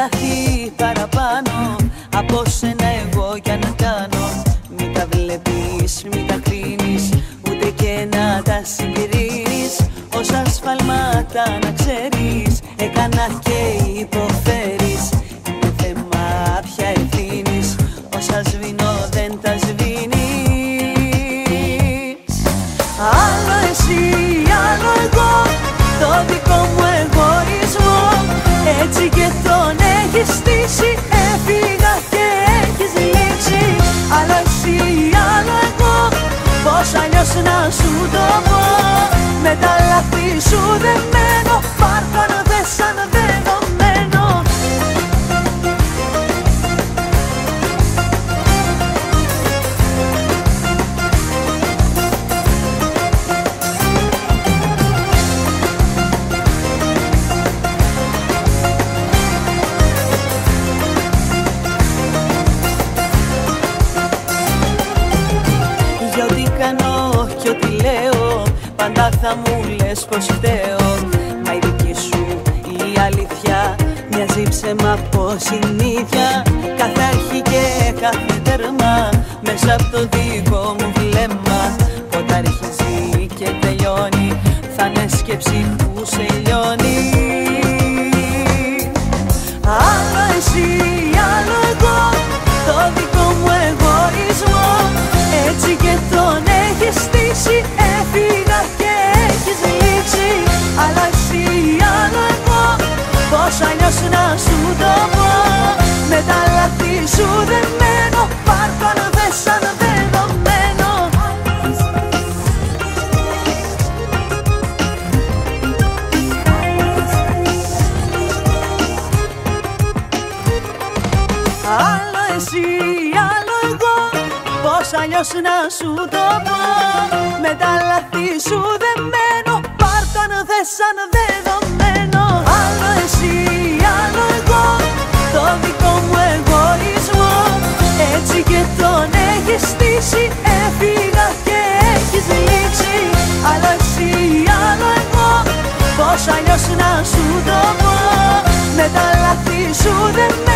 λάθη παραπάνω από σένα εγώ κι αν κάνω. Μην τα βλέπεις, μην τα κρίνεις, ούτε και να τα συγκρίνεις. Όσα σφαλμάτα να ξέρεις, έκανα και υποφέρεις. Είναι θέμα πια ευθύνης, όσα σβήνω δεν τα σβήνεις. Άλλο εσύ, άλλο εγώ, το δικό μου εγωισμό. Έτσι και τον έχεις στήσει, έφυγα και έχεις λείψει. Άλλο εσύ, άλλο εγώ, πώς αλλιώς να σου το πω. Με τα λάθη σου δεμένο, πάρ' το αν δεν σαν δεδομένο. Για ό,τι κάνω και ό,τι λέω, πάντα θα μου λες πως φταίω. Μα η δική σου η αλήθεια μοιάζει ψέμα πως είναι ίδια. Κάθε αρχή και κάθε τέρμα μέσα από το δικό μου βλέμμα. Πότε αρχίζει και τελειώνει, θα είναι σκέψη που σε λιώνει. Άλλο εσύ, άλλο εγώ, το δικό μου εγωισμό. Έτσι και τον έχεις στήσει, έφυγα και έχεις λείψει. Άλλο εσύ, άλλο εγώ, πώς αλλιώς να σου το πω. Με τα λάθη σου δεμένο, πάρ' το αν δεν σαν δεδομένο. Άλλο εσύ, άλλο εγώ, πώς αλλιώς να σου το πω. Με τα λάθη σου δεμένο, πάρ' το αν δεν σαν δεδομένο. Άλλο εσύ, άλλο εγώ, το δικό μου εγωισμό. Έτσι και τον έχεις στήσει, έφυγα και έχεις λείψει. Άλλο εσύ, άλλο εγώ, πώς αλλιώς να σου το πω. Με τα λάθη σου δεμένο,